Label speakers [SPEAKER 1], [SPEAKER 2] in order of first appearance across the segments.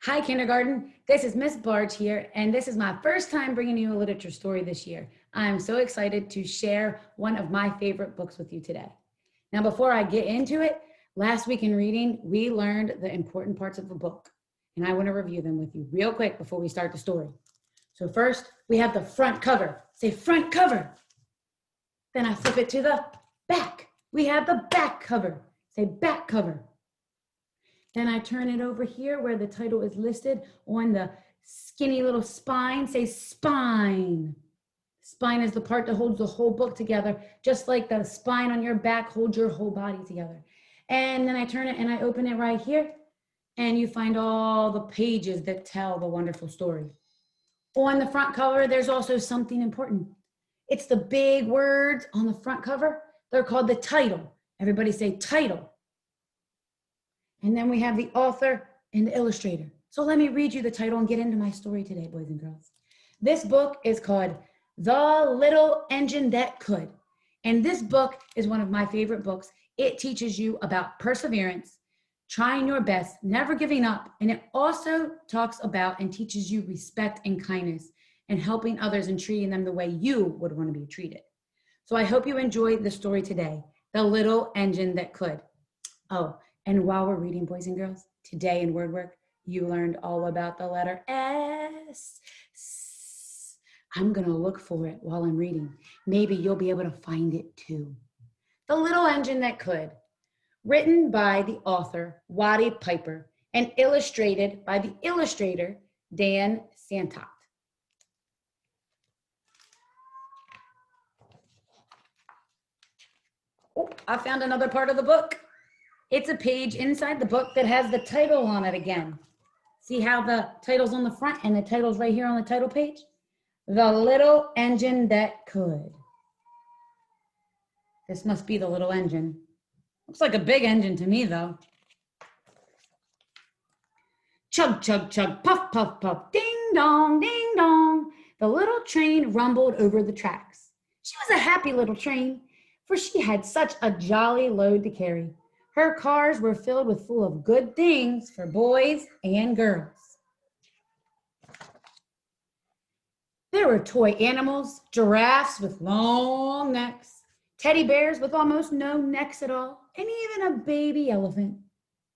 [SPEAKER 1] Hi, kindergarten. This is Miss Barge here, and this is my first time bringing you a literature story this year. I'm so excited to share one of my favorite books with you today. Now, before I get into it, last week in reading, we learned the important parts of the book, and I want to review them with you real quick before we start the story. So first, we have the front cover. Say front cover. Then I flip it to the back. We have the back cover. Say back cover. Then I turn it over here where the title is listed on the skinny little spine. Say spine. Spine is the part that holds the whole book together, just like the spine on your back holds your whole body together. And then I turn it and I open it right here, and you find all the pages that tell the wonderful story. On the front cover, there's also something important. It's the big words on the front cover. They're called the title. Everybody say title. And then we have the author and the illustrator. So let me read you the title and get into my story today, boys and girls. This book is called The Little Engine That Could. And this book is one of my favorite books. It teaches you about perseverance, trying your best, never giving up. And it also talks about and teaches you respect and kindness and helping others and treating them the way you would want to be treated. So I hope you enjoyed the story today, The Little Engine That Could. Oh, and while we're reading, boys and girls, today in word work, you learned all about the letter S. I'm going to look for it while I'm reading. Maybe you'll be able to find it too. The Little Engine That Could, written by the author, Watty Piper, and illustrated by the illustrator, Dan Santot. Oh, I found another part of the book. It's a page inside the book that has the title on it again. See how the title's on the front and the title's right here on the title page? The Little Engine That Could. This must be the little engine. Looks like a big engine to me, though. Chug, chug, chug, puff, puff, puff, ding dong, ding dong. The little train rumbled over the tracks. She was a happy little train, for she had such a jolly load to carry. Her cars were filled full of good things for boys and girls. There were toy animals, giraffes with long necks, teddy bears with almost no necks at all, and even a baby elephant.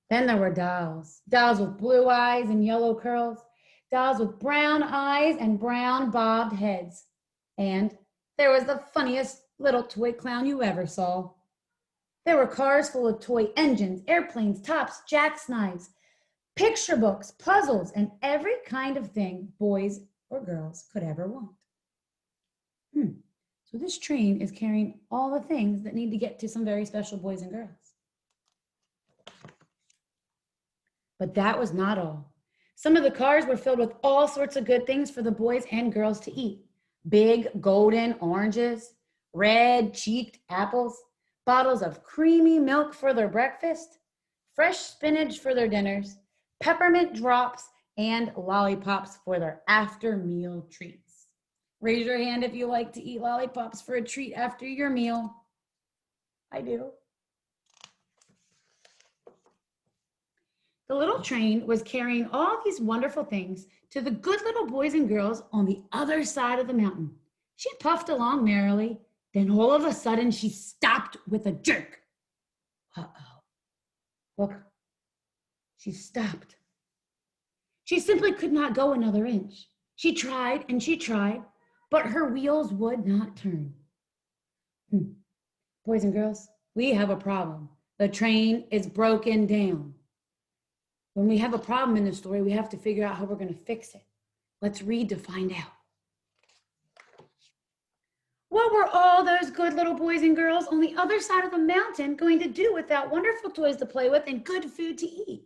[SPEAKER 1] Then there were dolls, dolls with blue eyes and yellow curls, dolls with brown eyes and brown bobbed heads. And there was the funniest little toy clown you ever saw. There were cars full of toy engines, airplanes, tops, jackknives, picture books, puzzles, and every kind of thing boys or girls could ever want. So this train is carrying all the things that need to get to some very special boys and girls. But that was not all. Some of the cars were filled with all sorts of good things for the boys and girls to eat. Big golden oranges, red-cheeked apples, bottles of creamy milk for their breakfast, fresh spinach for their dinners, peppermint drops, and lollipops for their after-meal treats. Raise your hand if you like to eat lollipops for a treat after your meal. I do. The little train was carrying all these wonderful things to the good little boys and girls on the other side of the mountain. She puffed along merrily. Then all of a sudden, she stopped with a jerk. Uh-oh. Look, she stopped. She simply could not go another inch. She tried and she tried, but her wheels would not turn. Boys and girls, we have a problem. The train is broken down. When we have a problem in the story, we have to figure out how we're going to fix it. Let's read to find out. What were all those good little boys and girls on the other side of the mountain going to do without wonderful toys to play with and good food to eat?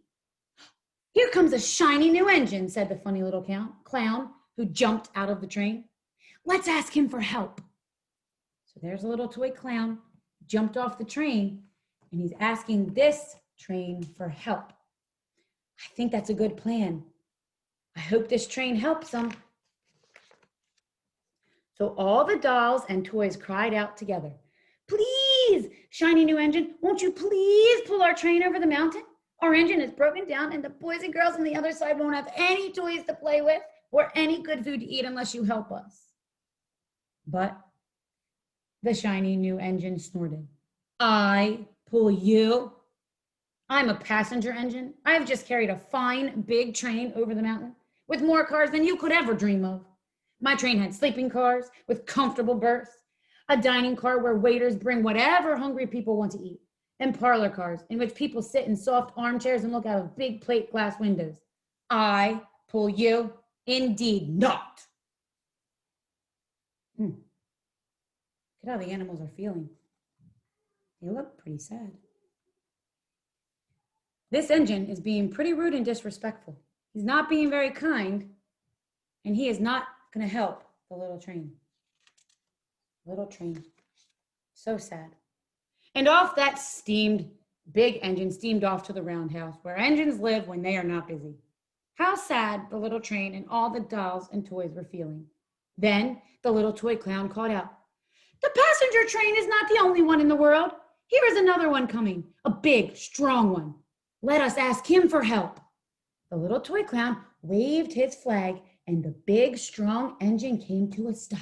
[SPEAKER 1] Here comes a shiny new engine, said the funny little clown who jumped out of the train. Let's ask him for help. So there's a little toy clown, jumped off the train, and he's asking this train for help. I think that's a good plan. I hope this train helps him. So all the dolls and toys cried out together, "Please, shiny new engine, won't you please pull our train over the mountain? Our engine is broken down and the boys and girls on the other side won't have any toys to play with or any good food to eat unless you help us. But the shiny new engine snorted. I pull you? I'm a passenger engine. I have just carried a fine, big train over the mountain with more cars than you could ever dream of. My train had sleeping cars with comfortable berths, a dining car where waiters bring whatever hungry people want to eat, and parlor cars in which people sit in soft armchairs and look out of big plate glass windows. I pull you? Indeed not. Look at how the animals are feeling. They look pretty sad. This engine is being pretty rude and disrespectful. He's not being very kind, and he is not going to help the little train. Little train. So sad. And off that big engine steamed off to the roundhouse, where engines live when they are not busy. How sad the little train and all the dolls and toys were feeling. Then the little toy clown called out, "The passenger train is not the only one in the world. Here is another one coming, a big, strong one. Let us ask him for help." The little toy clown waved his flag, and the big, strong engine came to a stop.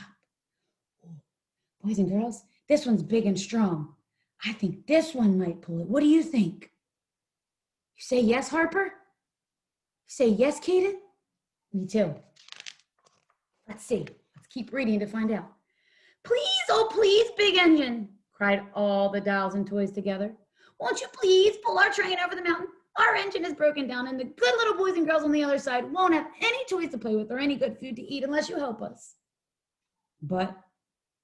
[SPEAKER 1] Boys and girls, this one's big and strong. I think this one might pull it. What do you think? You say yes, Harper? You say yes, Kaden? Me too. Let's see. Let's keep reading to find out. "Please, oh please, big engine," cried all the dolls and toys together. "Won't you please pull our train over the mountain? Our engine is broken down and the good little boys and girls on the other side won't have any toys to play with or any good food to eat unless you help us." But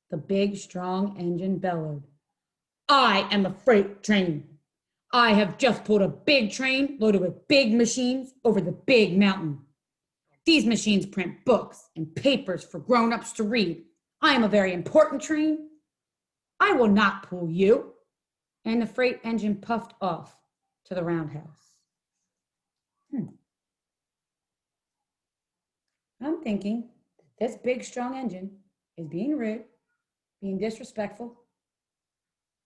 [SPEAKER 1] the big, strong engine bellowed, "I am a freight train. I have just pulled a big train loaded with big machines over the big mountain. These machines print books and papers for grown-ups to read. I am a very important train. I will not pull you." And the freight engine puffed off to the roundhouse. I'm thinking that this big, strong engine is being rude, being disrespectful.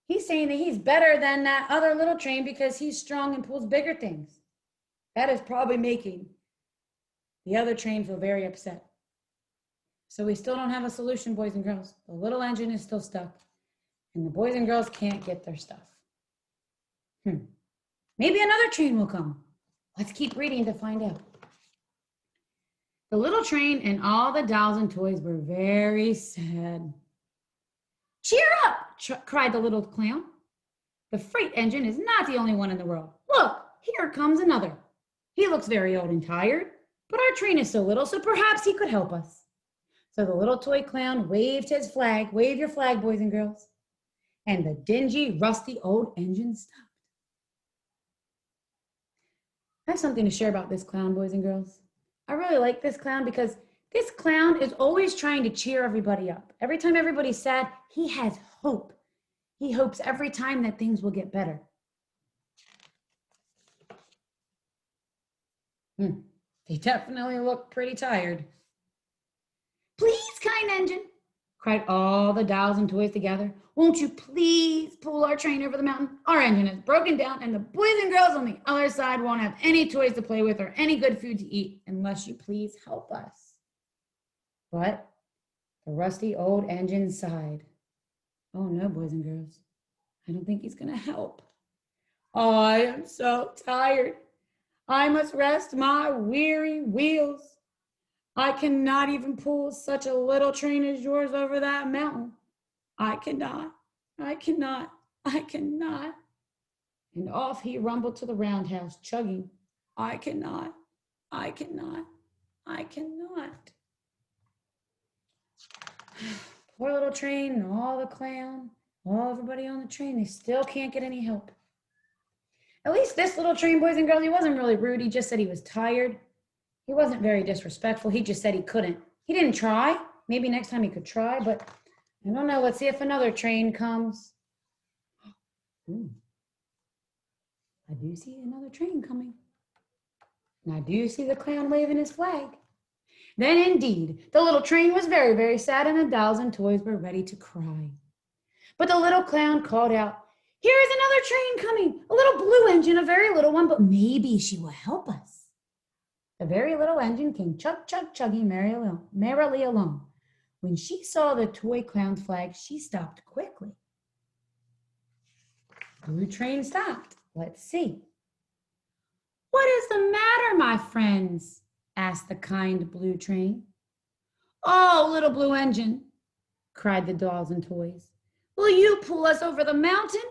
[SPEAKER 1] He's saying that he's better than that other little train because he's strong and pulls bigger things. That is probably making the other train feel very upset. So we still don't have a solution, boys and girls. The little engine is still stuck, and the boys and girls can't get their stuff. Maybe another train will come. Let's keep reading to find out. The little train and all the dolls and toys were very sad. "Cheer up!" cried the little clown. "The freight engine is not the only one in the world. Look, here comes another. He looks very old and tired, but our train is so little, so perhaps he could help us." So the little toy clown waved his flag. Wave your flag, boys and girls. And the dingy, rusty old engine stopped. I have something to share about this clown, boys and girls. I really like this clown because this clown is always trying to cheer everybody up. Every time everybody's sad, he has hope. He hopes every time that things will get better. They definitely look pretty tired. "Please, kind engine," cried all the dolls and toys together. "Won't you please pull our train over the mountain? Our engine is broken down and the boys and girls on the other side won't have any toys to play with or any good food to eat unless you please help us." But the rusty old engine sighed. "Oh no, boys and girls, I don't think he's going to help. I am so tired. I must rest my weary wheels. I cannot even pull such a little train as yours over that mountain. I cannot. And off he rumbled to the roundhouse, chugging, I cannot. Poor little train and all the clown, everybody on the train, they still can't get any help. At least this little train, boys and girls, he wasn't really rude. He just said he was tired. He wasn't very disrespectful. He just said he couldn't. He didn't try. Maybe next time he could try, but I don't know. Let's see if another train comes. Ooh. I do see another train coming. And I do see the clown waving his flag. Then indeed, the little train was very, very sad, and the dolls and toys were ready to cry. But the little clown called out, Here is another train coming, a little blue engine, a very little one, but maybe she will help us. The very little engine came chug, chug, chugging merrily along. When she saw the toy clown's flag, she stopped quickly. Blue train stopped. Let's see. What is the matter, my friends? Asked the kind blue train. Oh, little blue engine, cried the dolls and toys. Will you pull us over the mountain?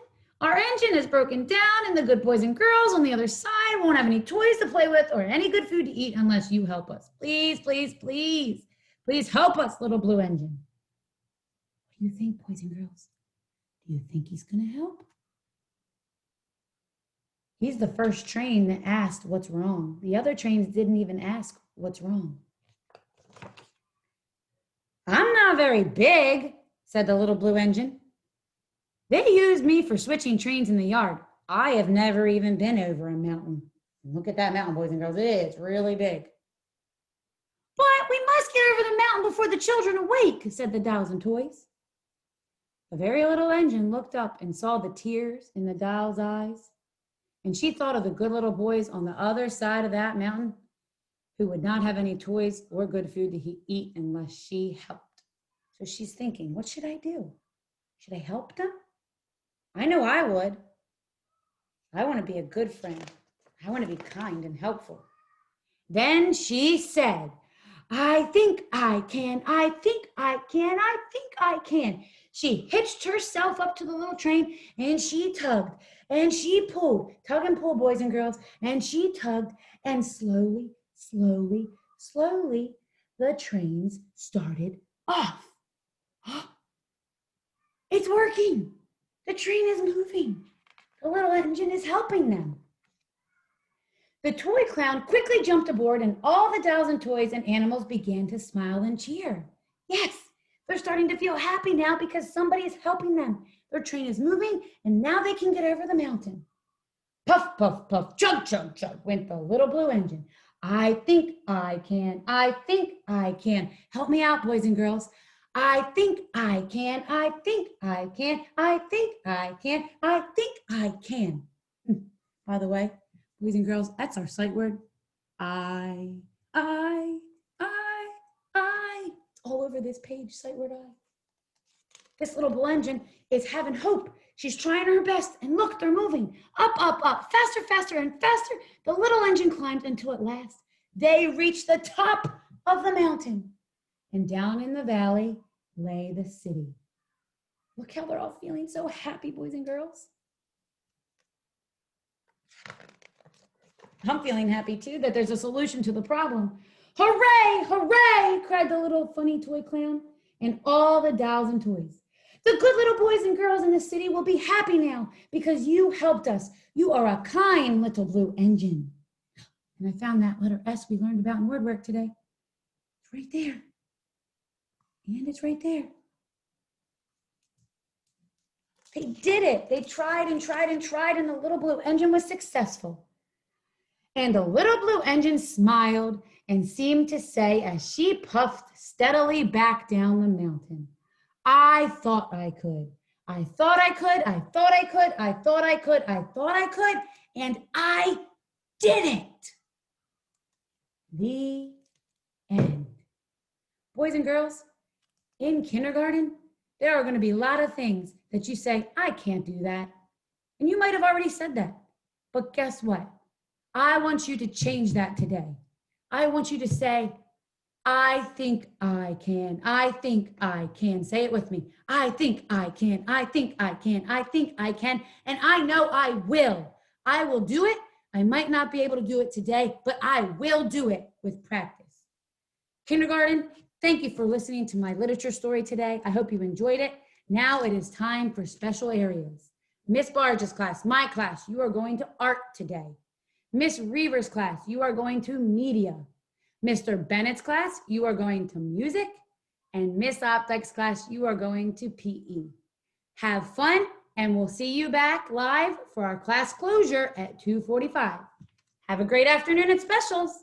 [SPEAKER 1] Our engine is broken down and the good boys and girls on the other side won't have any toys to play with or any good food to eat unless you help us. Please, please, please, please help us, little blue engine. What do you think, boys and girls? Do you think he's going to help? He's the first train that asked what's wrong. The other trains didn't even ask what's wrong. I'm not very big, said the little blue engine. They use me for switching trains in the yard. I have never even been over a mountain. Look at that mountain, boys and girls. It's really big. But we must get over the mountain before the children awake, said the dolls and toys. The very little engine looked up and saw the tears in the doll's eyes. And she thought of the good little boys on the other side of that mountain who would not have any toys or good food to eat unless she helped. So she's thinking, what should I do? Should I help them? I know I would. I want to be a good friend. I want to be kind and helpful. Then she said, I think I can, I think I can, I think I can. She hitched herself up to the little train and she tugged and she pulled. Tug and pull, boys and girls. And she tugged and slowly, slowly, slowly, the trains started off. It's working. The train is moving. The little engine is helping them. The toy clown quickly jumped aboard and all the dolls and toys and animals began to smile and cheer. Yes, they're starting to feel happy now because somebody is helping them. Their train is moving and now they can get over the mountain. Puff, puff, puff, chug, chug, chug went the little blue engine. I think I can. I think I can. Help me out, boys and girls. I think I can. I think I can. I think I can. I think I can. By the way, boys and girls, that's our sight word. I. It's all over this page, sight word I. This little blue engine is having hope. She's trying her best, and look, they're moving. Up, up, up, faster, faster, and faster. The little engine climbed until at last they reached the top of the mountain. And down in the valley lay the city. Look how they're all feeling so happy, boys and girls. I'm feeling happy too that there's a solution to the problem. Hooray, hooray, cried the little funny toy clown and all the dolls and toys. The good little boys and girls in the city will be happy now because you helped us. You are a kind little blue engine. And I found that letter S we learned about in word work today. It's right there. And it's right there. They did it. They tried and tried and tried, and the little blue engine was successful. And the little blue engine smiled and seemed to say as she puffed steadily back down the mountain, I thought I could. I thought I could. I thought I could. I thought I could. I thought I could. And I did it. The end. Boys and girls, in kindergarten, there are going to be a lot of things that you say, I can't do that. And you might have already said that. But guess what? I want you to change that today. I want you to say, I think I can. I think I can. Say it with me. I think I can. I think I can. I think I can. And I know I will. I will do it. I might not be able to do it today, but I will do it with practice. Kindergarten, thank you for listening to my literature story today. I hope you enjoyed it. Now it is time for special areas. Miss Barge's class, my class, you are going to art today. Miss Reaver's class, you are going to media. Mr. Bennett's class, you are going to music. And Miss Opdyke's class, you are going to PE. Have fun, and we'll see you back live for our class closure at 2:45. Have a great afternoon at specials.